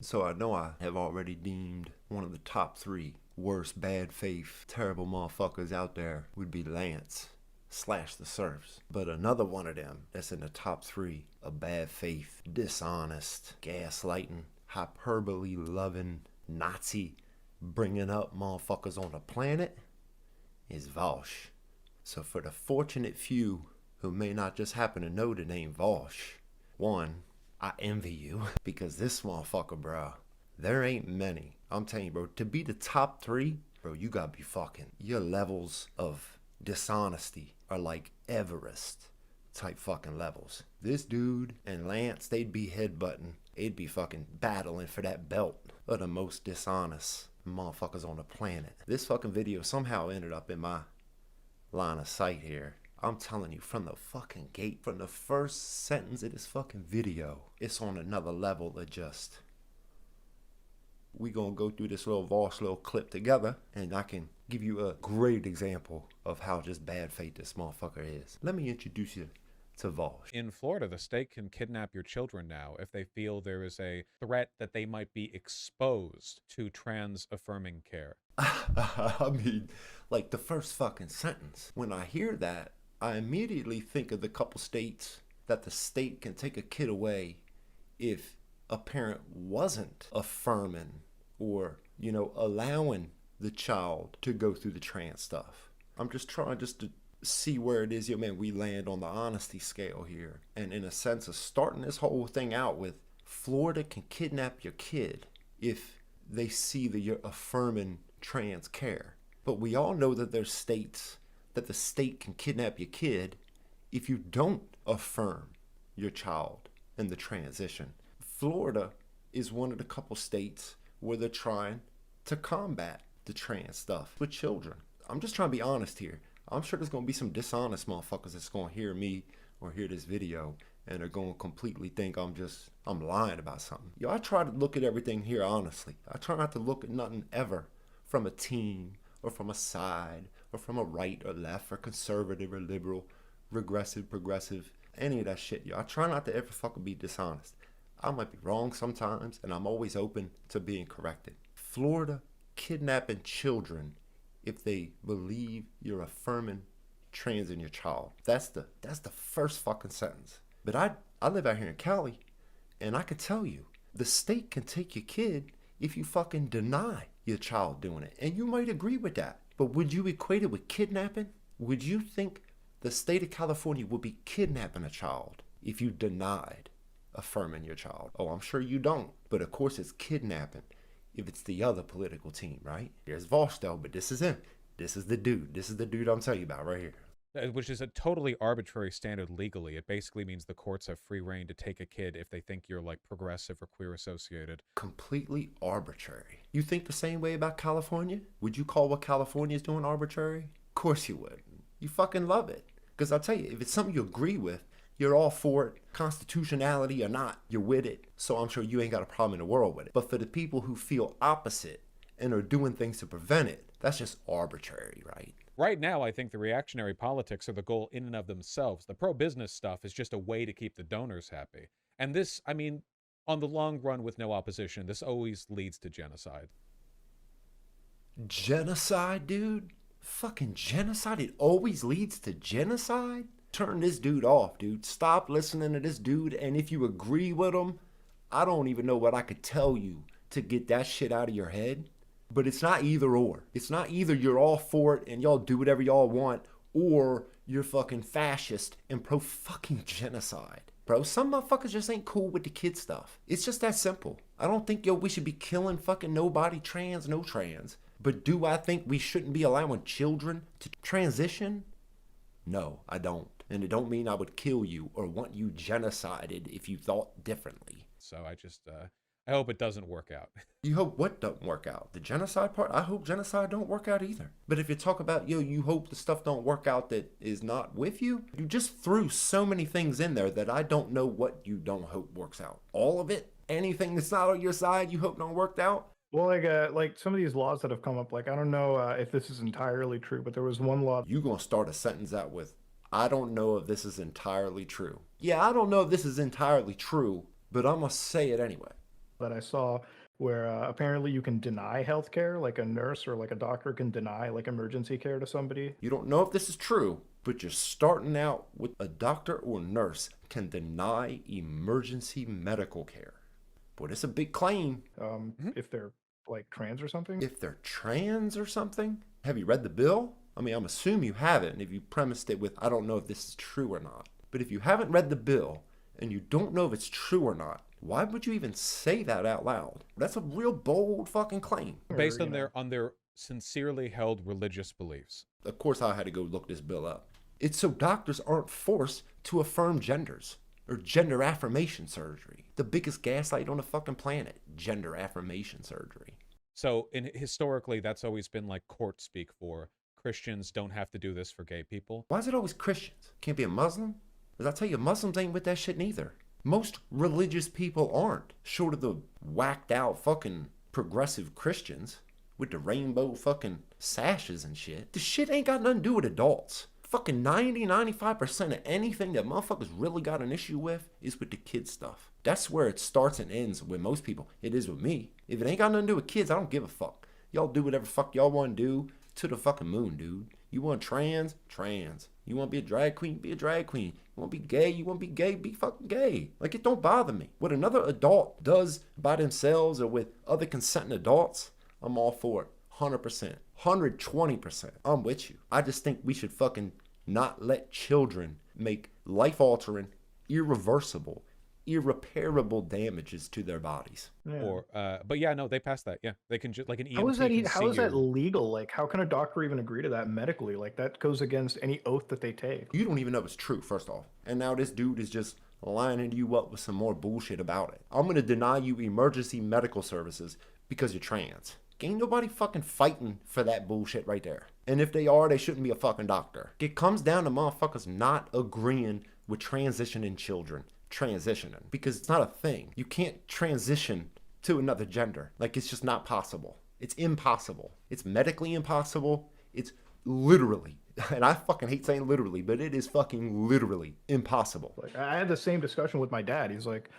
So I know I have already deemed one of the top 3 worst bad faith, terrible motherfuckers out there would be Lance / the Serfs. But another one of them that's in the top 3 of bad faith, dishonest, gaslighting, hyperbole loving, Nazi bringing up motherfuckers on the planet is Vaush. So for the fortunate few who may not just happen to know the name Vaush, one, I envy you because this motherfucker, bro, there ain't many. I'm telling you, bro, to be the top 3, bro, you gotta be fucking, your levels of dishonesty are like Everest type fucking levels. This dude and Lance, they'd be headbutting. They'd be fucking battling for that belt of the most dishonest motherfuckers on the planet. This fucking video somehow ended up in my line of sight here. I'm telling you, from the fucking gate, from the first sentence of this fucking video, it's on another level of just, we gonna go through this little Vaush little clip together, and I can give you a great example of how just bad faith this motherfucker is. Let me introduce you to Vaush. In Florida, the state can kidnap your children now if they feel there is a threat that they might be exposed to trans-affirming care. I mean, like the first fucking sentence, when I hear that, I immediately think of the couple states that the state can take a kid away if a parent wasn't affirming or, you know, allowing the child to go through the trans stuff. I'm just trying to see where it is, man, we land on the honesty scale here. And in a sense of starting this whole thing out with Florida can kidnap your kid if they see that you're affirming trans care. But we all know that there's states that the state can kidnap your kid if you don't affirm your child in the transition. Florida is one of the couple states where they're trying to combat the trans stuff with children. I'm just trying to be honest here. I'm sure there's going to be some dishonest motherfuckers that's going to hear me or hear this video and are going to completely think I'm lying about something. Yo, I try to look at everything here honestly. I try not to look at nothing ever from a team or from a side or from a right or left or conservative or liberal, regressive, progressive, any of that shit. Yo, I try not to ever fucking be dishonest. I might be wrong sometimes, and I'm always open to being corrected. Florida kidnapping children if they believe you're affirming trans in your child. That's the first fucking sentence. But I live out here in Cali, and I can tell you, the state can take your kid if you fucking deny your child doing it. And you might agree with that. But would you equate it with kidnapping? Would you think the state of California would be kidnapping a child if you denied affirming your child? Oh, I'm sure you don't. But of course it's kidnapping if it's the other political team, right? There's Vaush though, but this is him. This is the dude. This is the dude I'm telling you about right here. Which is a totally arbitrary standard legally. It basically means the courts have free reign to take a kid if they think you're like progressive or queer associated. Completely arbitrary. You think the same way about California? Would you call what California is doing arbitrary? Of course you would. You fucking love it. Because I'll tell you, if it's something you agree with, you're all for it, constitutionality or not, you're with it. So I'm sure you ain't got a problem in the world with it. But for the people who feel opposite and are doing things to prevent it, that's just arbitrary, right? Right now, I think the reactionary politics are the goal in and of themselves. The pro-business stuff is just a way to keep the donors happy. And this, I mean, on the long run with no opposition, this always leads to genocide. Genocide, dude? Fucking genocide? It always leads to genocide? Turn this dude off, dude. Stop listening to this dude. And if you agree with him, I don't even know what I could tell you to get that shit out of your head. But it's not either or. It's not either you're all for it and y'all do whatever y'all want, or you're fucking fascist and pro fucking genocide. Bro, some motherfuckers just ain't cool with the kid stuff. It's just that simple. I don't think, we should be killing fucking nobody trans, no trans. But do I think we shouldn't be allowing children to transition? No, I don't. And it don't mean I would kill you or want you genocided if you thought differently. So I hope it doesn't work out. You hope what don't work out? The genocide part? I hope genocide don't work out either. But if you talk about, you hope the stuff don't work out that is not with you, you just threw so many things in there that I don't know what you don't hope works out. All of it? Anything that's not on your side you hope don't work out? Well, like some of these laws that have come up, like I don't know if this is entirely true, but there was one law. You gonna start a sentence out with, I don't know if this is entirely true. Yeah, I don't know if this is entirely true, but I'm gonna say it anyway. that I saw where apparently you can deny healthcare, like a nurse or like a doctor can deny like emergency care to somebody. You don't know if this is true, but you're starting out with a doctor or nurse can deny emergency medical care. Boy, that's a big claim. If they're like trans or something. If they're trans or something? Have you read the bill? I mean, I'm assuming you haven't if you premised it with, I don't know if this is true or not. But if you haven't read the bill and you don't know if it's true or not, why would you even say that out loud? That's a real bold fucking claim. Based on their sincerely held religious beliefs. Of course, I had to go look this bill up. It's so doctors aren't forced to affirm genders or gender affirmation surgery. The biggest gaslight on the fucking planet, gender affirmation surgery. So historically, that's always been like court speak for Christians don't have to do this for gay people. Why is it always Christians? Can't be a Muslim? Because I tell you, Muslims ain't with that shit neither. Most religious people aren't, short of the whacked out fucking progressive Christians with the rainbow fucking sashes and shit. The shit ain't got nothing to do with adults. Fucking 95% of anything that motherfuckers really got an issue with is with the kid stuff. That's where it starts and ends with most people. It is with me. If it ain't got nothing to do with kids, I don't give a fuck. Y'all do whatever fuck y'all want to do to the fucking moon, dude. You want trans? Trans. You want to be a drag queen? Be a drag queen. You want to be gay? You want to be gay? Be fucking gay. Like, it don't bother me. What another adult does by themselves or with other consenting adults, I'm all for it. 100%. 120%. I'm with you. I just think we should fucking not let children make life-altering, irreversible, irreparable damages to their bodies. Yeah. Or, but yeah, no, they passed that. Yeah, they can just like an EMT. How is that legal? Like, how can a doctor even agree to that medically? Like, that goes against any oath that they take. You don't even know it's true, first off. And now this dude is just lining you up with some more bullshit about it. I'm gonna deny you emergency medical services because you're trans. Ain't nobody fucking fighting for that bullshit right there. And if they are, they shouldn't be a fucking doctor. It comes down to motherfuckers not agreeing with transitioning children. Transitioning. Because it's not a thing. You can't transition to another gender. Like, it's just not possible. It's impossible. It's medically impossible. It's literally, and I fucking hate saying literally, but it is fucking literally impossible. Like, I had the same discussion with my dad. He's like,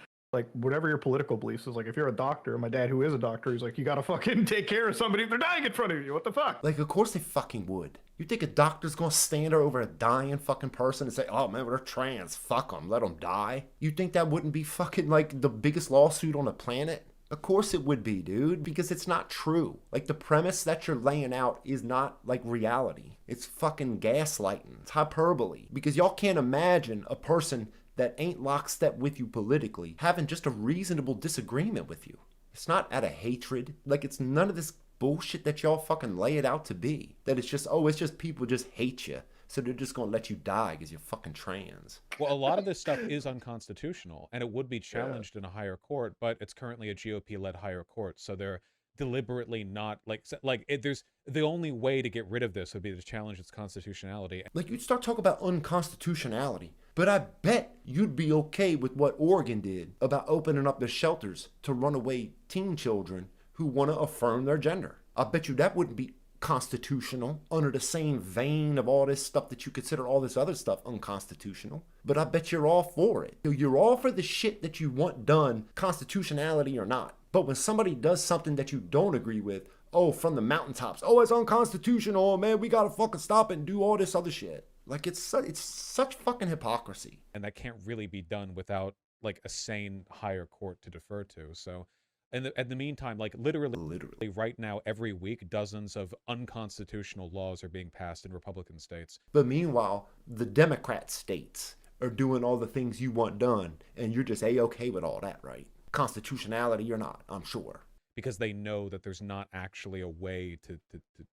whatever your political beliefs is, like, if you're a doctor, my dad who is a doctor, he's like, you gotta fucking take care of somebody if they're dying in front of you. What the fuck? Like, of course they fucking would. You think a doctor's gonna stand there over a dying fucking person and say, oh man, they're trans, fuck them, let them die? You think that wouldn't be fucking like the biggest lawsuit on the planet? Of course it would be, dude, because it's not true. Like, the premise that you're laying out is not like reality. It's fucking gaslighting. It's hyperbole. Because y'all can't imagine a person that ain't lockstep with you politically having just a reasonable disagreement with you. It's not out of hatred. Like, it's none of this bullshit that y'all fucking lay it out to be. That it's just, oh, it's just people just hate you, so they're just gonna let you die because you're fucking trans. Well, a lot of this stuff is unconstitutional, and it would be challenged in a higher court, but it's currently a GOP-led higher court, so they're deliberately not there's the only way to get rid of this would be to challenge its constitutionality. Like, you'd start talking about unconstitutionality, but I bet you'd be okay with what Oregon did about opening up their shelters to runaway teen children who want to affirm their gender. I bet you that wouldn't be constitutional under the same vein of all this stuff that you consider all this other stuff unconstitutional. But I bet you're all for it. You're all for the shit that you want done, constitutionality or not. But when somebody does something that you don't agree with, oh, from the mountaintops, oh, it's unconstitutional, man, we gotta fucking stop it and do all this other shit. Like, it's such fucking hypocrisy. And that can't really be done without like a sane higher court to defer to. So in the meantime, like literally right now, every week, dozens of unconstitutional laws are being passed in Republican states. But meanwhile, the Democrat states are doing all the things you want done, and you're just A-okay with all that, right? Constitutionality or not, I'm sure. Because they know that there's not actually a way to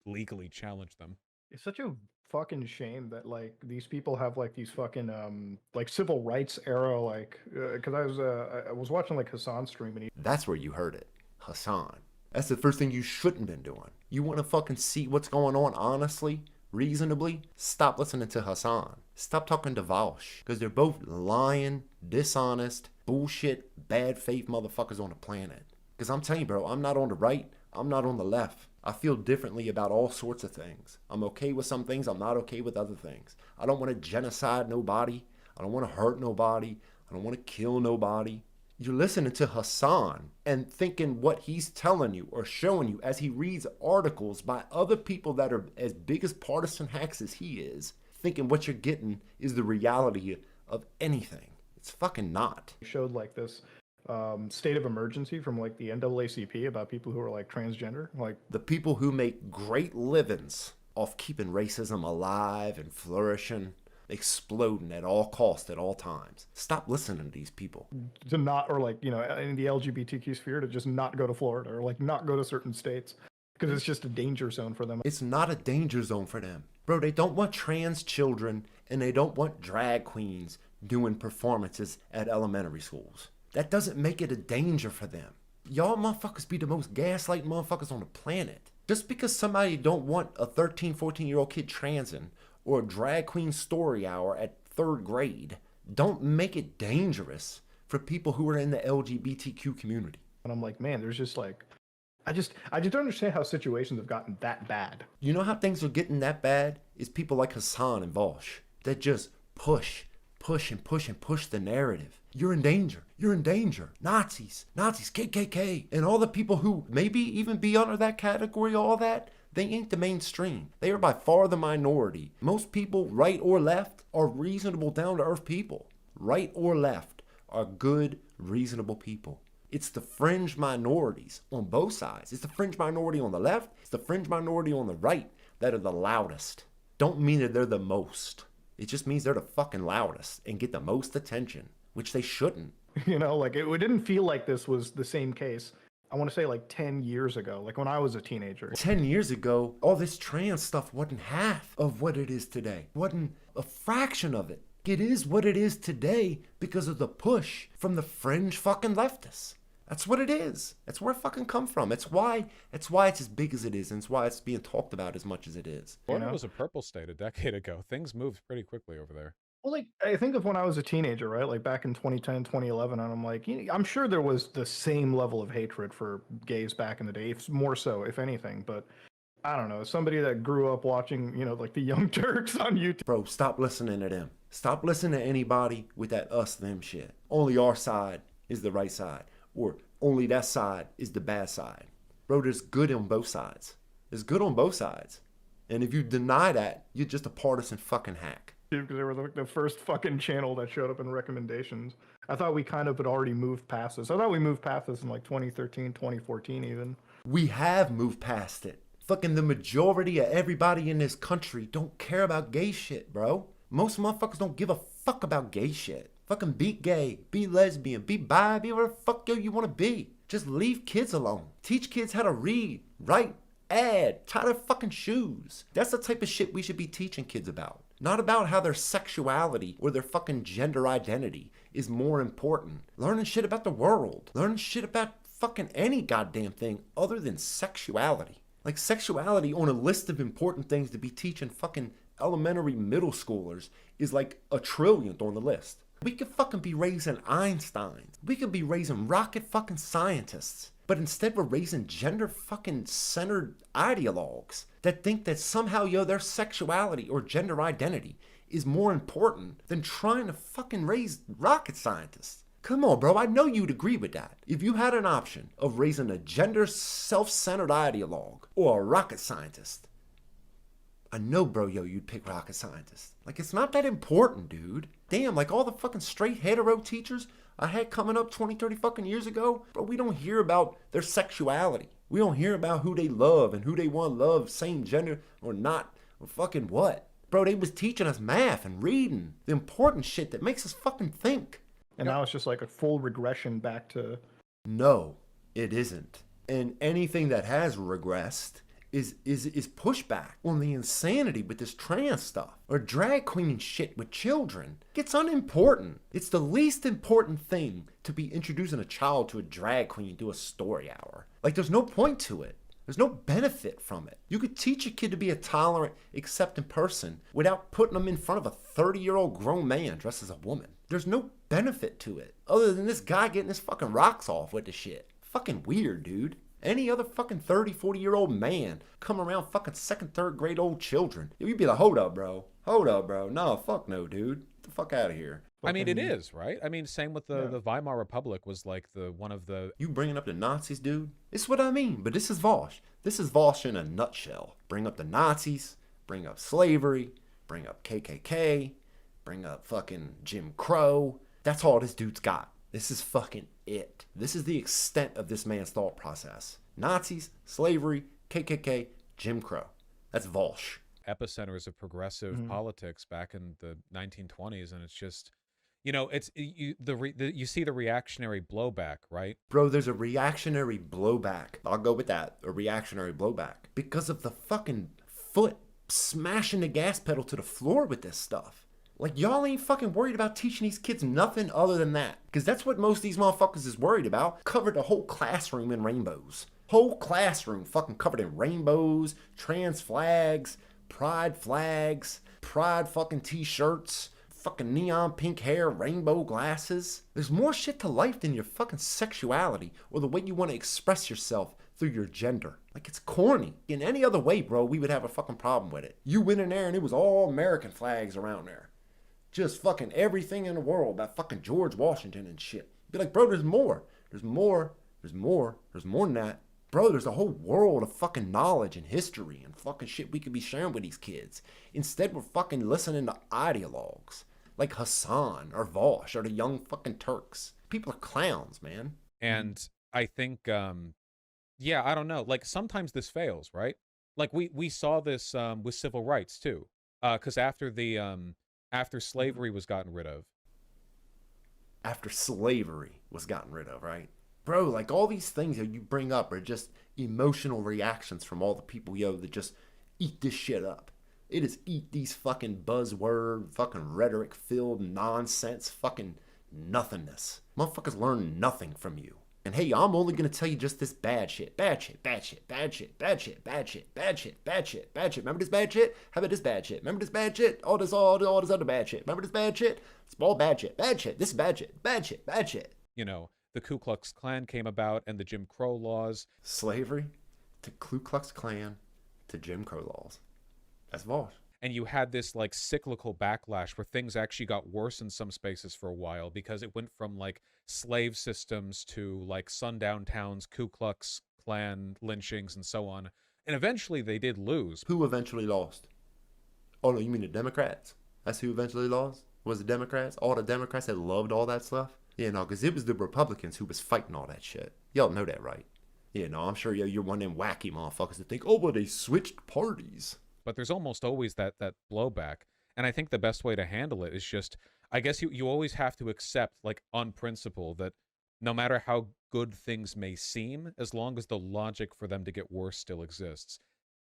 legally challenge them. It's such a fucking shame that like these people have like these fucking like civil rights era, like because I was watching like Hassan's stream and that's where you heard it. Hassan. That's the first thing you shouldn't been doing. You want to fucking see what's going on honestly, reasonably? Stop listening to Hassan. Stop talking to Vaush, because they're both lying, dishonest, bullshit, bad faith motherfuckers on the planet. Because I'm telling you, bro, I'm not on the right, I'm not on the left. I feel differently about all sorts of things. I'm okay with some things, I'm not okay with other things. I don't want to genocide nobody. I don't want to hurt nobody. I don't want to kill nobody. You're listening to Hassan and thinking what he's telling you or showing you as he reads articles by other people that are as big as partisan hacks as he is, thinking what you're getting is the reality of anything. It's fucking not. Showed like this state of emergency from like the NAACP about people who are like transgender. Like the people who make great livings off keeping racism alive and flourishing, exploding at all costs at all times. Stop listening to these people. To not, or like, you know, in the LGBTQ sphere, to just not go to Florida or like not go to certain states because it's just a danger zone for them. It's not a danger zone for them. Bro, they don't want trans children and they don't want drag queens doing performances at elementary schools. That doesn't make it a danger for them. Y'all motherfuckers be the most gaslight motherfuckers on the planet. Just because somebody don't want a 13, 14-year-old kid transing or a drag queen story hour at 3rd grade, don't make it dangerous for people who are in the LGBTQ community. And I'm like, man, there's just like, I just don't understand how situations have gotten that bad. You know how things are getting that bad? Is people like Hassan and Vaush that just push the narrative. You're in danger. You're in danger. Nazis, KKK, and all the people who maybe even be under that category, all that, they ain't the mainstream. They are by far the minority. Most people, right or left, are reasonable, down-to-earth people. Right or left are good, reasonable people. It's the fringe minorities on both sides. It's the fringe minority on the left. It's the fringe minority on the right that are the loudest. Don't mean that they're the most. It just means they're the fucking loudest and get the most attention, which they shouldn't. You know, like it didn't feel like this was the same case. I want to say like 10 years ago, like when I was a teenager. 10 years ago, all this trans stuff wasn't half of what it is today. Wasn't a fraction of it. It is what it is today because of the push from the fringe fucking leftists. That's what it is. That's where it fucking come from. It's why it's as big as it is, and it's why it's being talked about as much as it is. Florida was a purple state a decade ago. Things moved pretty quickly over there. Well, like, I think of when I was a teenager, right? Like back in 2010, 2011, and I'm like, you know, I'm sure there was the same level of hatred for gays back in the day, more so, if anything. But I don't know, somebody that grew up watching, you know, like the Young Turks on YouTube. Bro, stop listening to them. Stop listening to anybody with that us, them shit. Only our side is the right side. Or only that side is the bad side. Bro, there's good on both sides. There's good on both sides. And if you deny that, you're just a partisan fucking hack. Because they were the first fucking channel that showed up in recommendations. I thought we kind of had already moved past this. I thought we moved past this in like 2013, 2014 even. We have moved past it. Fucking the majority of everybody in this country don't care about gay shit, bro. Most motherfuckers don't give a fuck about gay shit. Fucking be gay, be lesbian, be bi, be whatever the fuck you want to be. Just leave kids alone. Teach kids how to read, write, add, tie their fucking shoes. That's the type of shit we should be teaching kids about. Not about how their sexuality or their fucking gender identity is more important. Learning shit about the world. Learning shit about fucking any goddamn thing other than sexuality. Like sexuality on a list of important things to be teaching fucking elementary middle schoolers is like a trillionth on the list. We could fucking be raising Einsteins. We could be raising rocket fucking scientists. But instead we're raising gender fucking centered ideologues that think that somehow, their sexuality or gender identity is more important than trying to fucking raise rocket scientists. Come on, bro, I know you'd agree with that. If you had an option of raising a gender self-centered ideologue or a rocket scientist, I know, bro, you'd pick rocket scientist. Like, it's not that important, dude. Damn, like all the fucking straight hetero teachers I had coming up 20, 30 fucking years ago, bro, we don't hear about their sexuality. We don't hear about who they love and who they want to love, same gender or not, or fucking what. Bro, they was teaching us math and reading, the important shit that makes us fucking think. And now it's just like a full regression back to... No, it isn't. And anything that has regressed is pushback on the insanity with this trans stuff or drag queen shit with children. It's unimportant. It's the least important thing to be introducing a child to a drag queen to a story hour. Like, there's no point to it. There's no benefit from it. You could teach a kid to be a tolerant, accepting person without putting them in front of a 30-year-old grown man dressed as a woman. There's no benefit to it other than this guy getting his fucking rocks off with the shit. Fucking weird, dude. Any other fucking 30, 40-year-old man come around fucking 2nd, 3rd grade old children, you'd be like, hold up, bro. Hold up, bro. No, fuck no, dude. Get the fuck out of here. I mean, it Fucking- is, right? I mean, same with Yeah. the Weimar Republic was like one of the. You bringing up the Nazis, dude? This is what I mean, but this is Vaush. This is Vaush in a nutshell. Bring up the Nazis, bring up slavery, bring up KKK, bring up fucking Jim Crow. That's all this dude's got. This is fucking it. This is the extent of this man's thought process. Nazis, slavery, KKK, Jim Crow. That's Vaush. epicenters of progressive politics back in the 1920s, and it's just, it's you see the reactionary blowback, right? Bro, there's a reactionary blowback. I'll go with that. A reactionary blowback. Because of the fucking foot smashing the gas pedal to the floor with this stuff. Like, y'all ain't fucking worried about teaching these kids nothing other than that. Because that's what most of these motherfuckers is worried about. Covered the whole classroom in rainbows. Whole classroom fucking covered in rainbows, trans flags, pride fucking t-shirts, fucking neon pink hair, rainbow glasses. There's more shit to life than your fucking sexuality or the way you want to express yourself through your gender. Like, it's corny. In any other way, bro, we would have a fucking problem with it. You went in there and it was all American flags around there. Just fucking everything in the world about fucking George Washington and shit. Be like, bro, there's more. There's more than that. Bro, there's a whole world of fucking knowledge and history and fucking shit we could be sharing with these kids. Instead, we're fucking listening to ideologues like Hassan or Vaush or the Young fucking Turks. People are clowns, man. And I think, I don't know. Like, sometimes this fails, right? Like, we saw this with civil rights too, because after slavery was gotten rid of. After slavery was gotten rid of, right? Bro, like, all these things that you bring up are just emotional reactions from all the people, that just eat this shit up. It is eat these fucking buzzword, fucking rhetoric-filled nonsense, fucking nothingness. Motherfuckers learn nothing from you. And hey, I'm only gonna tell you just this bad shit. Bad shit, bad shit, bad shit, bad shit, bad shit, bad shit, bad shit, bad shit. Remember this bad shit? How about this bad shit? Remember this bad shit? All this other bad shit. Remember this bad shit? It's all bad shit. Bad shit. This is bad shit. Bad shit. Bad shit. The Ku Klux Klan came about and the Jim Crow laws. Slavery to Ku Klux Klan to Jim Crow laws. That's Vaush. And you had this like cyclical backlash where things actually got worse in some spaces for a while because it went from like slave systems to like sundown towns, Ku Klux Klan lynchings, and so on. And eventually they did lose. Who eventually lost? Oh no, you mean the Democrats? That's who eventually lost? Was the Democrats? All the Democrats that loved all that stuff? Yeah, no, because it was the Republicans who was fighting all that shit. Y'all know that, right? Yeah, no, I'm sure you're one of them wacky motherfuckers that think, oh, well, they switched parties. But there's almost always that blowback. And I think the best way to handle it is just, I guess you always have to accept, like, on principle, that no matter how good things may seem, as long as the logic for them to get worse still exists,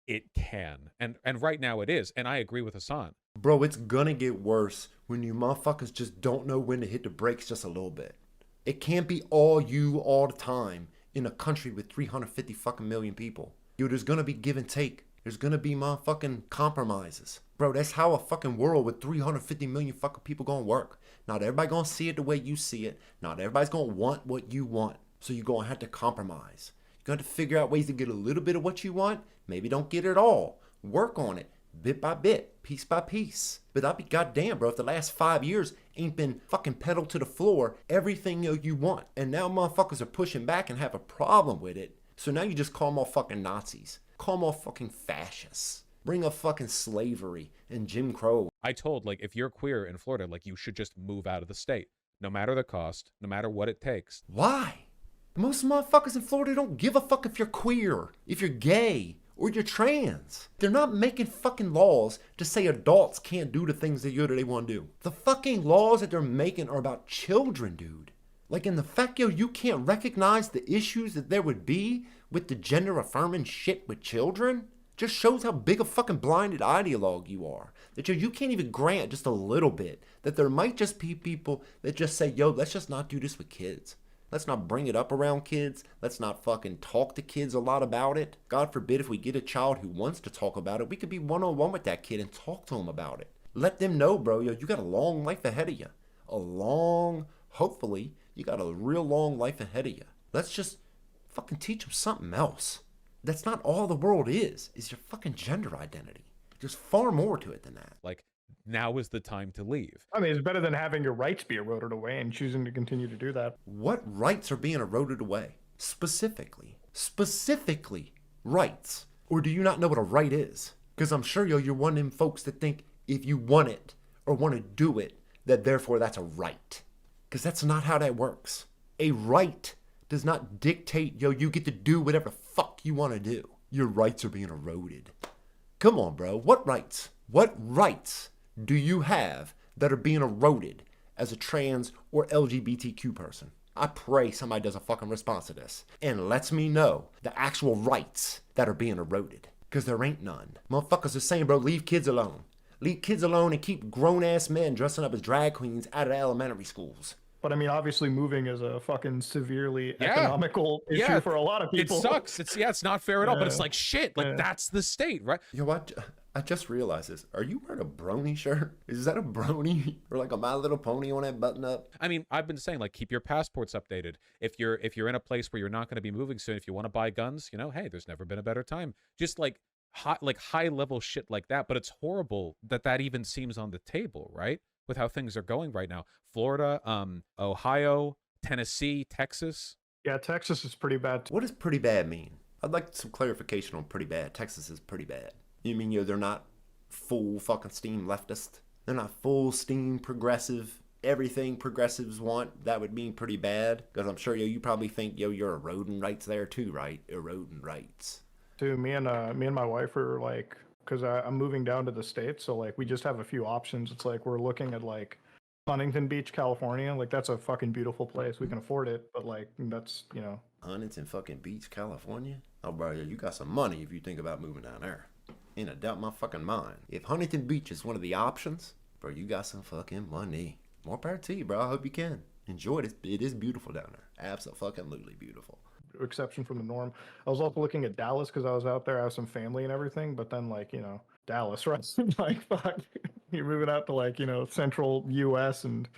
it can. And right now it is. And I agree with Hassan. Bro, it's gonna get worse when you motherfuckers just don't know when to hit the brakes just a little bit. It can't be all you all the time in a country with 350 fucking million people. There's gonna be give and take. There's gonna be motherfucking compromises. Bro, that's how a fucking world with 350 million fucking people gonna work. Not everybody gonna see it the way you see it. Not everybody's gonna want what you want. So you're gonna have to compromise. You're gonna have to figure out ways to get a little bit of what you want. Maybe don't get it all. Work on it. Bit by bit, piece by piece. But I'll be goddamn, bro, if the last 5 years ain't been fucking pedal to the floor, everything you want. And now motherfuckers are pushing back and have a problem with it. So now you just call them all fucking Nazis. Call them all fucking fascists. Bring up fucking slavery and Jim Crow. I told, like, if you're queer in Florida, like, you should just move out of the state. No matter the cost, no matter what it takes. Why? Most motherfuckers in Florida don't give a fuck if you're queer, if you're gay, or you're trans. They're not making fucking laws to say adults can't do the things that they want to do. The fucking laws that they're making are about children, dude. Like, in the fact, you can't recognize the issues that there would be with the gender affirming shit with children just shows how big a fucking blinded ideologue you are. That you can't even grant just a little bit that there might just be people that just say, yo, let's just not do this with kids. Let's not bring it up around kids. Let's not fucking talk to kids a lot about it. God forbid if we get a child who wants to talk about it, we could be one-on-one with that kid and talk to him about it. Let them know, bro, you got a long life ahead of you. Hopefully, you got a real long life ahead of you. Let's just fucking teach them something else. That's not all the world is your fucking gender identity. There's far more to it than that. Like, now is the time to leave. I mean, it's better than having your rights be eroded away and choosing to continue to do that. What rights are being eroded away? Specifically rights. Or do you not know what a right is? Because I'm sure you're one of them folks that think if you want it or want to do it, that therefore that's a right. Because that's not how that works. A right does not dictate, you get to do whatever the fuck you want to do. Your rights are being eroded. Come on, bro. What rights? What rights do you have that are being eroded as a trans or LGBTQ person? I pray somebody does a fucking response to this and lets me know the actual rights that are being eroded. Because there ain't none. Motherfuckers are saying, bro, leave kids alone. Leave kids alone and keep grown-ass men dressing up as drag queens out of elementary schools. But I mean, obviously, moving is a fucking severely economical issue for a lot of people. It sucks. It's not fair at all. But it's like shit. Like that's the state, right? You know what? I just realized this. Are you wearing a brony shirt? Is that a brony or like a My Little Pony on that button up? I mean, I've been saying like keep your passports updated. If you're in a place where you're not going to be moving soon, if you want to buy guns, hey, there's never been a better time. Just like high level shit like that. But it's horrible that even seems on the table, right? With how things are going right now. Florida, Ohio, Tennessee, Texas. Yeah, Texas is pretty bad too. What does pretty bad mean? I'd like some clarification on pretty bad. Texas is pretty bad. You mean they're not full fucking steam leftist? They're not full steam progressive. Everything progressives want, that would mean pretty bad? Because I'm sure you probably think you're eroding rights there too, right? Eroding rights. Dude, me and my wife are like, because I'm moving down to the States, so like we just have a few options. It's like we're looking at like Huntington Beach, California. Like that's a fucking beautiful place. We can afford it, but like that's Huntington fucking Beach, California? Oh bro, you got some money if you think about moving down there. Ain't a doubt in my fucking mind. If Huntington Beach is one of the options, bro, you got some fucking money. More power to you, bro. I hope you can. Enjoy it. It is beautiful down there. Absolutely beautiful. Exception from the norm. I was also looking at Dallas because I was out there. I have some family and everything, but then like Dallas, right? Like fuck, you're moving out to like central U.S. and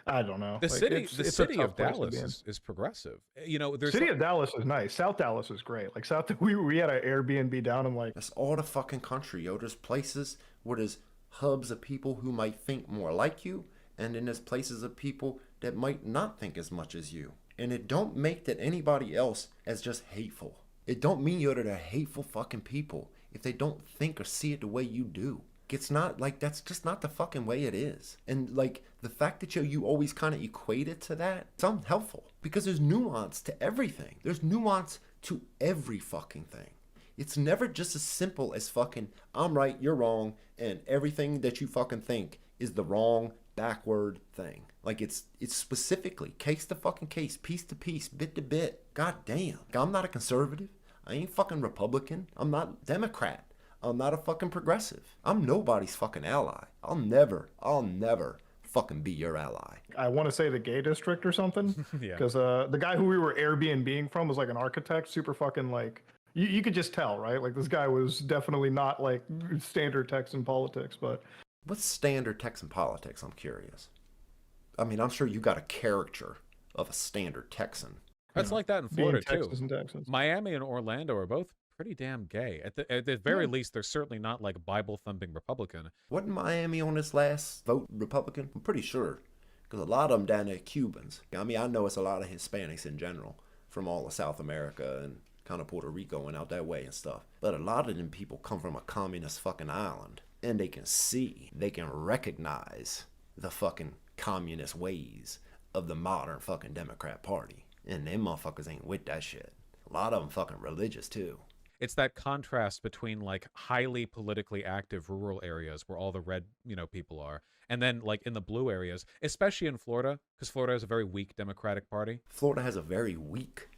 I don't know. The like, city of Dallas is progressive. There's city of Dallas is nice. South Dallas is great. Like we had an Airbnb down in like that's all the fucking country, yo. There's places where there's hubs of people who might think more like you, and then there's places of people that might not think as much as you. And it don't make that anybody else as just hateful. It don't mean they're hateful fucking people if they don't think or see it the way you do. It's not like that's just not the fucking way it is. And like the fact that you always kind of equate it to that, it's unhelpful because there's nuance to everything. There's nuance to every fucking thing. It's never just as simple as fucking I'm right, you're wrong, and everything that you fucking think is the wrong backward thing. Like it's specifically case to fucking case, piece to piece, bit to bit. God damn. I'm not a conservative. I ain't fucking Republican. I'm not Democrat. I'm not a fucking progressive. I'm nobody's fucking ally. I'll never fucking be your ally. I want to say the gay district or something. Yeah. Because the guy who we were Airbnb-ing from was like an architect, super fucking like you could just tell, right? Like this guy was definitely not like standard Texan politics, but what's standard Texan politics? I'm curious. I mean, I'm sure you got a caricature of a standard Texan. That's like that in Florida too. Texas. Miami and Orlando are both pretty damn gay. At the very least, they're certainly not like Bible thumping Republican. Wasn't Miami on this last vote Republican? I'm pretty sure, because a lot of them down there are Cubans. I mean, I know it's a lot of Hispanics in general from all of South America and kind of Puerto Rico and out that way and stuff. But a lot of them people come from a communist fucking island, and they can recognize the fucking communist ways of the modern fucking Democrat Party. And them motherfuckers ain't with that shit. A lot of them fucking religious too. It's that contrast between like highly politically active rural areas where all the red, people are, and then like in the blue areas, especially in Florida, because Florida has a very weak Democratic Party. Florida has a very weak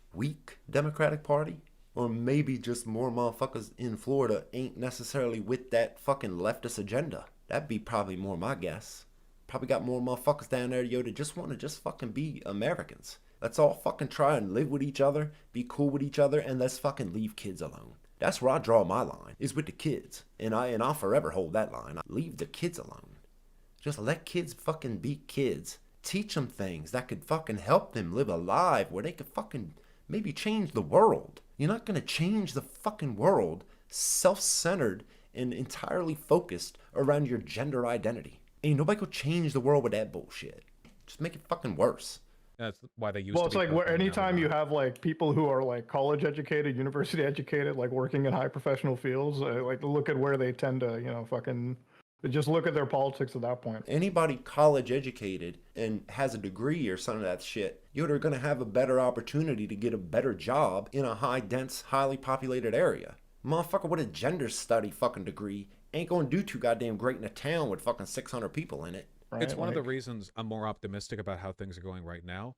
Democratic Party? Or maybe just more motherfuckers in Florida ain't necessarily with that fucking leftist agenda. That'd be probably more my guess. Probably got more motherfuckers down there, that just want to just fucking be Americans. Let's all fucking try and live with each other, be cool with each other, and let's fucking leave kids alone. That's where I draw my line, is with the kids. And I'll forever hold that line. Leave the kids alone. Just let kids fucking be kids. Teach them things that could fucking help them live a life where they could fucking maybe change the world. You're not gonna change the fucking world self-centered and entirely focused around your gender identity. Ain't nobody could change the world with that bullshit. Just make it fucking worse. That's why they used Well, to it's be like where purple, and now they're anytime you not. have like people who are like college educated, university educated, like working in high professional fields, like look at where they tend to, fucking just look at their politics at that point. Anybody college educated and has a degree or some of that shit, you're gonna have a better opportunity to get a better job in a high dense, highly populated area. Motherfucker with a gender study fucking degree ain't gonna do too goddamn great in a town with fucking 600 people in it. Right? It's one of the reasons I'm more optimistic about how things are going right now.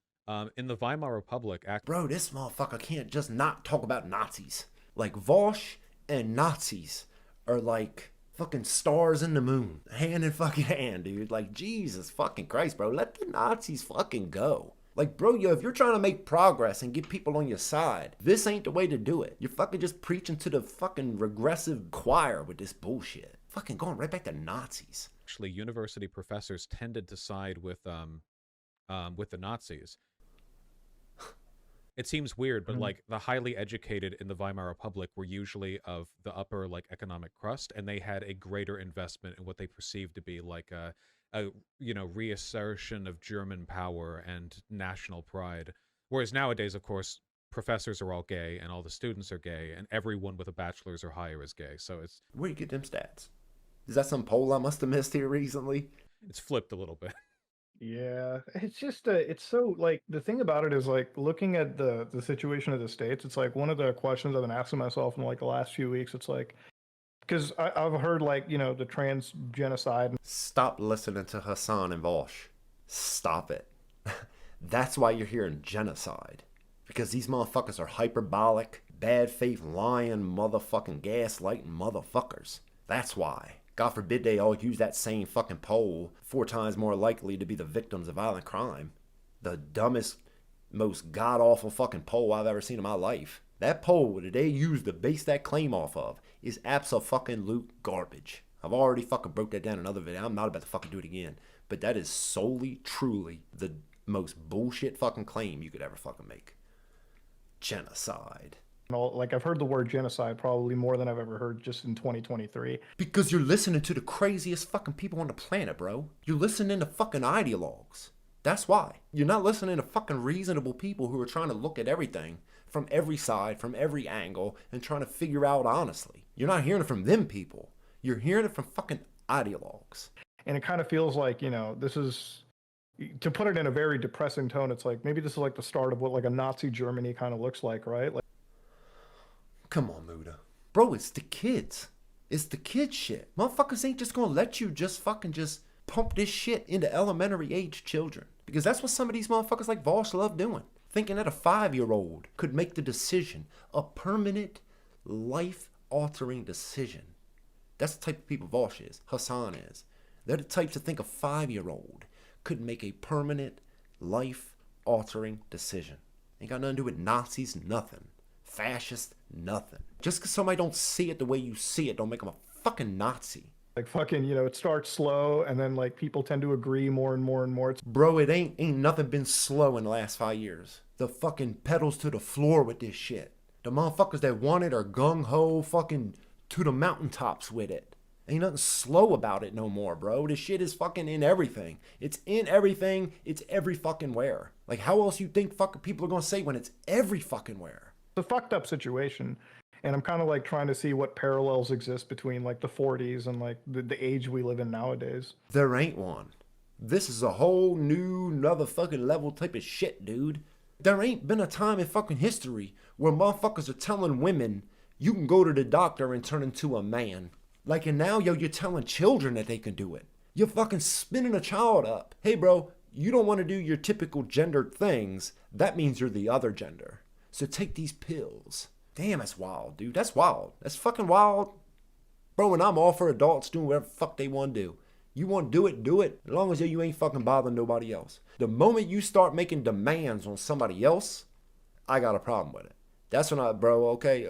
In the Weimar Republic, Bro, this motherfucker can't just not talk about Nazis. Like, Vaush and Nazis are like fucking stars in the moon. Hand in fucking hand, dude. Like, Jesus fucking Christ, bro. Let the Nazis fucking go. Like, bro, if you're trying to make progress and get people on your side, this ain't the way to do it. You're fucking just preaching to the fucking regressive choir with this bullshit. Fucking going right back to Nazis. actually, university professors tended to side with the Nazis. It seems weird, but like the highly educated in the Weimar Republic were usually of the upper like economic crust, and they had a greater investment in what they perceived to be like a reassertion of German power and national pride. Whereas nowadays, of course, professors are all gay and all the students are gay and everyone with a bachelor's or higher is gay. So Where you get them stats? Is that some poll I must have missed here recently? it's flipped a little bit. Yeah, it's just it's so like the thing about it is like looking at the situation of the states. It's like one of the questions I've been asking myself in like the last few weeks. It's like because I've heard like the trans genocide. Stop listening to Hassan and Vaush. Stop it. That's why you're hearing genocide. Because these motherfuckers are hyperbolic, bad faith, lying, motherfucking gaslighting motherfuckers. That's why. God forbid they all use that same fucking poll, 4 times more likely to be the victims of violent crime. The dumbest, most god-awful fucking poll I've ever seen in my life. That poll that they use to base that claim off of is absolute garbage. I've already fucking broke that down in another video. I'm not about to fucking do it again. But that is solely, truly the most bullshit fucking claim you could ever fucking make. Genocide. Like I've heard the word genocide probably more than I've ever heard just in 2023. Because you're listening to the craziest fucking people on the planet, bro. You're listening to fucking ideologues. That's why. You're not listening to fucking reasonable people who are trying to look at everything from every side, from every angle, and trying to figure out honestly. You're not hearing it from them people. You're hearing it from fucking ideologues. And it kind of feels like, this is, to put it in a very depressing tone, it's like maybe this is like the start of what like a Nazi Germany kind of looks like, right? Like, come on, Muda. Bro, it's the kids. It's the kid shit. Motherfuckers ain't just gonna let you just pump this shit into elementary age children. Because that's what some of these motherfuckers like Vaush love doing. Thinking that a 5-year-old could make the decision, a permanent, life-altering decision. That's the type of people Vaush is, Hassan is. They're the types to think a 5-year-old could make a permanent, life-altering decision. Ain't got nothing to do with Nazis, nothing. Fascist, nothing. Just because somebody don't see it the way you see it, don't make them a fucking Nazi. Like fucking, it starts slow and then like people tend to agree more and more and more. Bro, it ain't nothing been slow in the last 5 years. The fucking pedals to the floor with this shit. The motherfuckers that want it are gung-ho fucking to the mountaintops with it. Ain't nothing slow about it no more, bro. This shit is fucking in everything. It's in everything. It's every fucking where. Like, how else you think fucking people are gonna say when it's every fucking where? It's a fucked up situation. And I'm kind of like trying to see what parallels exist between like the 40s and like the age we live in nowadays. There ain't one. This is a whole new, another fucking level type of shit, dude. There ain't been a time in fucking history where motherfuckers are telling women you can go to the doctor and turn into a man. Like, and now, you're telling children that they can do it. You're fucking spinning a child up. Hey, bro, you don't want to do your typical gendered things. That means you're the other gender. So take these pills. Damn, that's wild, dude. That's wild. That's fucking wild. Bro, and I'm all for adults doing whatever the fuck they want to do. You want to do it, do it. As long as you ain't fucking bothering nobody else. The moment you start making demands on somebody else, I got a problem with it. That's when bro, okay,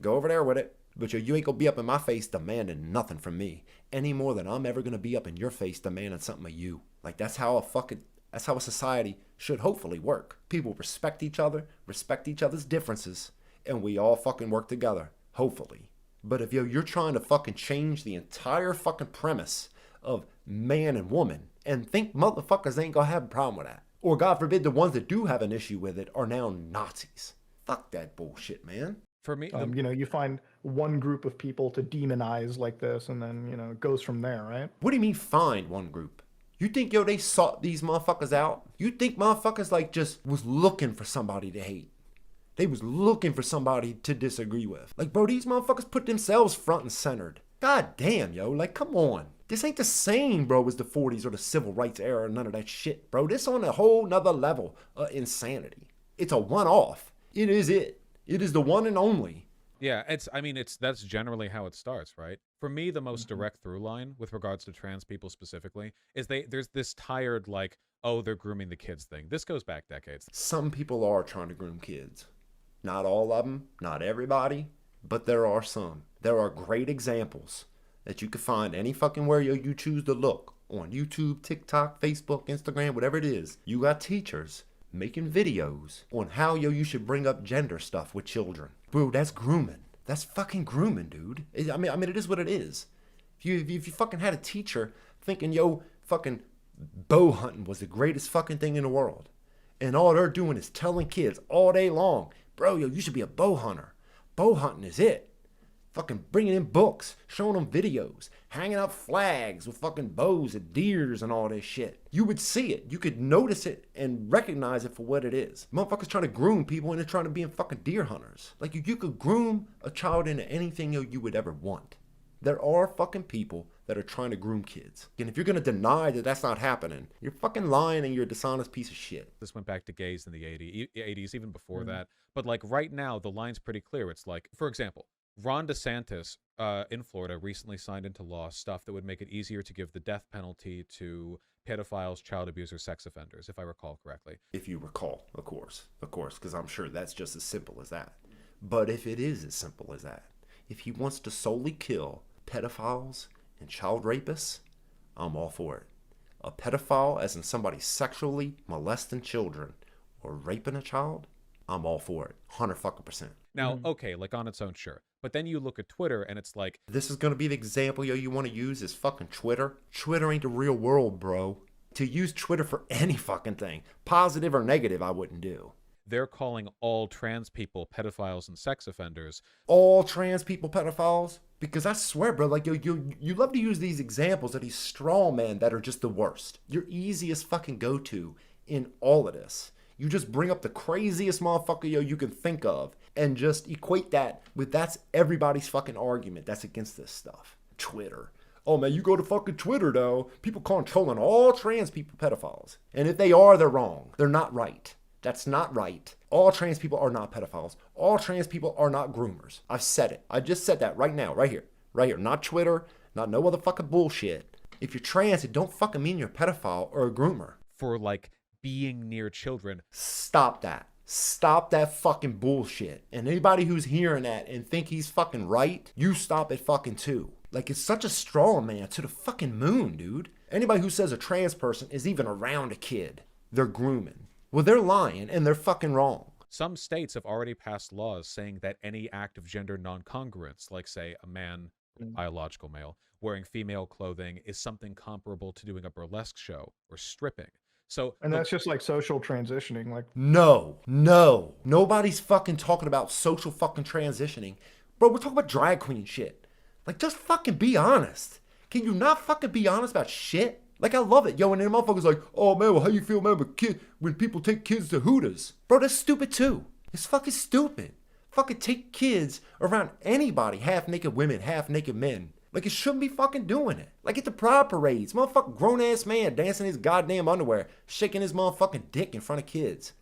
go over there with it. But you ain't gonna be up in my face demanding nothing from me. Any more than I'm ever gonna be up in your face demanding something of you. Like, that's how a society should hopefully work. People respect each other, respect each other's differences, and we all fucking work together. Hopefully. But if you're trying to fucking change the entire fucking premise of man and woman and think motherfuckers ain't gonna have a problem with that, or God forbid the ones that do have an issue with it are now Nazis. Fuck that bullshit, man. For me, You find one group of people to demonize like this, and then, it goes from there, right? What do you mean find one group? You think, they sought these motherfuckers out? You think motherfuckers like just was looking for somebody to hate? They was looking for somebody to disagree with. Like, bro, these motherfuckers put themselves front and centered. God damn, yo, like, come on. This ain't the same, bro, as the 40s or the civil rights era or none of that shit, bro. This on a whole nother level of insanity. It's a one-off. It is it. It is the one and only. Yeah, that's generally how it starts, right? For me, the most direct through line with regards to trans people specifically is there's this tired, like, oh, they're grooming the kids thing. This goes back decades. Some people are trying to groom kids. Not all of them, not everybody, but there are some. There are great examples that you can find any fucking where you choose to look. On YouTube, TikTok, Facebook, Instagram, whatever it is. You got teachers making videos on how you should bring up gender stuff with children. Bro, that's grooming. That's fucking grooming, dude. I mean, it is what it is. If you fucking had a teacher thinking, fucking bow hunting was the greatest fucking thing in the world, and all they're doing is telling kids all day long, bro, you should be a bow hunter. Bow hunting is it. Fucking bringing in books, showing them videos, hanging out flags with fucking bows and deers and all this shit. You would see it. You could notice it and recognize it for what it is. Motherfuckers trying to groom people and they're trying to be fucking deer hunters. Like, you could groom a child into anything you would ever want. There are fucking people that are trying to groom kids. And if you're going to deny that that's not happening, you're fucking lying and you're a dishonest piece of shit. This went back to gays in the 80s, even before that. But, like, right now, the line's pretty clear. It's like, for example, Ron DeSantis in Florida recently signed into law stuff that would make it easier to give the death penalty to pedophiles, child abusers, sex offenders, if I recall correctly. If you recall, of course, because I'm sure that's just as simple as that. But if it is as simple as that, if he wants to solely kill pedophiles and child rapists, I'm all for it. A pedophile, as in somebody sexually molesting children or raping a child, I'm all for it. 100%. Now, okay, like on its own, sure. But then you look at Twitter and it's like, this is going to be the example you want to use is fucking Twitter. Twitter ain't the real world, bro. To use Twitter for any fucking thing, positive or negative, I wouldn't do. They're calling all trans people pedophiles and sex offenders. All trans people pedophiles? Because I swear, bro, like, you love to use these examples of these straw men that are just the worst. Your easiest fucking go-to in all of this. You just bring up the craziest motherfucker you can think of and just equate that with that's everybody's fucking argument that's against this stuff. Twitter. Oh man, you go to fucking Twitter though. People controlling all trans people pedophiles. And if they are, they're wrong. They're not right. That's not right. All trans people are not pedophiles. All trans people are not groomers. I've said it. I just said that right now, right here. Right here. Not Twitter, not no other fucking bullshit. If you're trans, it don't fucking mean you're a pedophile or a groomer. For like being near children. Stop that. Stop that fucking bullshit. And anybody who's hearing that and think he's fucking right, you stop it fucking too. Like, it's such a straw man to the fucking moon, dude. Anybody who says a trans person is even around a kid, they're grooming. Well, they're lying and they're fucking wrong. Some states have already passed laws saying that any act of gender non-congruence, like say a man, biological male, wearing female clothing is something comparable to doing a burlesque show or stripping. And that's just like social transitioning. Like, no, nobody's fucking talking about social fucking transitioning, bro. We're talking about drag queen shit. Like, just fucking be honest. Can you not fucking be honest about shit? Like, I love it, yo. And then motherfuckers like, oh man, well, how you feel, man, when people take kids to Hooters, bro? That's stupid too. It's fucking stupid. Fucking take kids around anybody, half naked women, half naked men. Like, it shouldn't be fucking doing it. Like, at the pride parades, motherfucking grown-ass man dancing in his goddamn underwear, shaking his motherfucking dick in front of kids.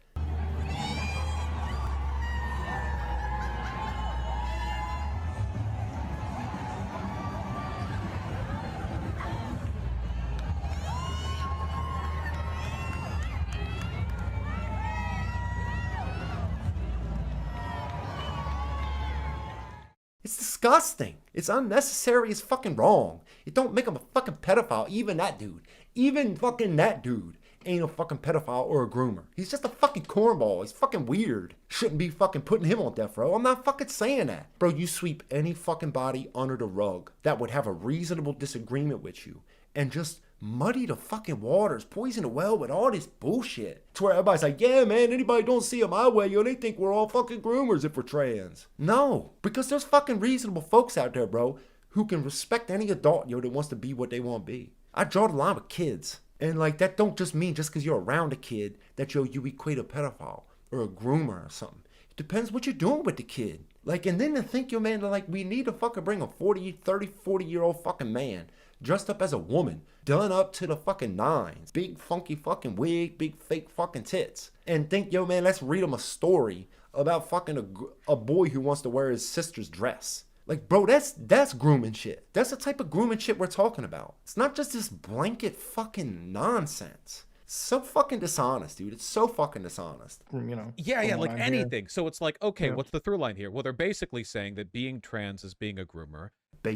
It's disgusting. It's unnecessary. It's fucking wrong. It don't make him a fucking pedophile. Even that dude. Even fucking that dude ain't a fucking pedophile or a groomer. He's just a fucking cornball. He's fucking weird. Shouldn't be fucking putting him on death row. I'm not fucking saying that. Bro, you sweep any fucking body under the rug that would have a reasonable disagreement with you and just muddy the fucking waters, poison the well with all this bullshit. To where everybody's like, yeah, man, anybody don't see it my way, yo, they think we're all fucking groomers if we're trans. No, because there's fucking reasonable folks out there, bro, who can respect any adult, yo, that wants to be what they want to be. I draw the line with kids. And like, that don't just mean just because you're around a kid that, yo, you equate a pedophile or a groomer or something. It depends what you're doing with the kid. Like, and then to think, yo, man, like, we need to fucking bring a 40-year-old fucking man dressed up as a woman, done up to the fucking nines, big funky fucking wig, big fake fucking tits, and think, yo, man, let's read him a story about fucking a boy who wants to wear his sister's dress. Like, bro, that's grooming shit. That's the type of grooming shit we're talking about. It's not just this blanket fucking nonsense. It's so fucking dishonest, dude. It's so fucking dishonest. You know. Yeah, like anything. Here. So it's like, okay, Yeah. what's the through line here? Well, they're basically saying that being trans is being a groomer. They're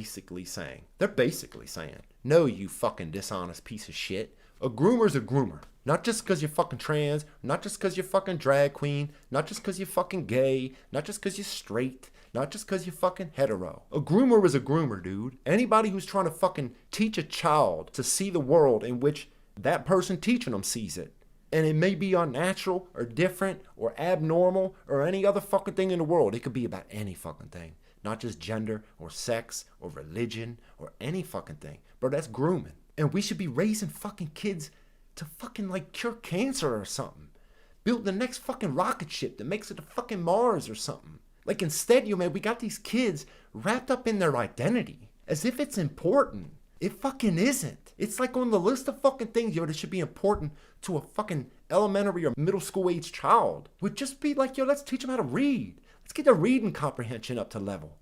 basically saying, no, you fucking dishonest piece of shit. A groomer's a groomer. Not just because you're fucking trans, not just because you're fucking drag queen, not just because you're fucking gay, not just because you're straight, not just because you're fucking hetero. A groomer is a groomer, dude. Anybody who's trying to fucking teach a child to see the world in which that person teaching them sees it. And it may be unnatural or different or abnormal or any other fucking thing in the world. It could be about any fucking thing. Not just gender or sex or religion or any fucking thing. Bro, that's grooming. And we should be raising fucking kids to fucking like cure cancer or something. Build the next fucking rocket ship that makes it to fucking Mars or something. Like instead, yo, man, we got these kids wrapped up in their identity as if it's important. It fucking isn't. It's like on the list of fucking things, yo, that should be important to a fucking elementary or middle school age child. Would just be like, yo, let's teach them how to read. Let's get their reading comprehension up to level.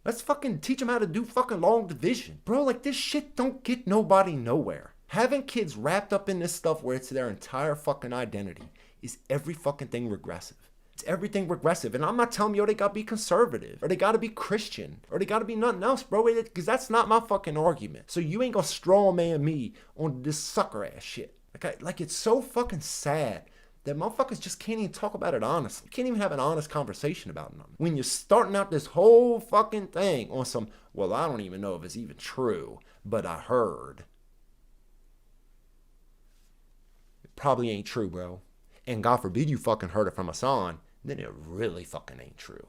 Let's fucking teach them how to do fucking long division. Bro, like this shit don't get nobody nowhere. Having kids wrapped up in this stuff where it's their entire fucking identity is every fucking thing regressive. It's everything regressive. And I'm not telling you, yo, they gotta be conservative or they gotta be Christian or they gotta be nothing else, bro, because that's not my fucking argument. So you ain't gonna straw man me on this sucker ass shit. Like it's so fucking sad that motherfuckers just can't even talk about it honestly. You can't even have an honest conversation about nothing. When you're starting out this whole fucking thing on some, well, I don't even know if it's even true, but I heard. It probably ain't true, bro. And God forbid you fucking heard it from a son, then it really fucking ain't true.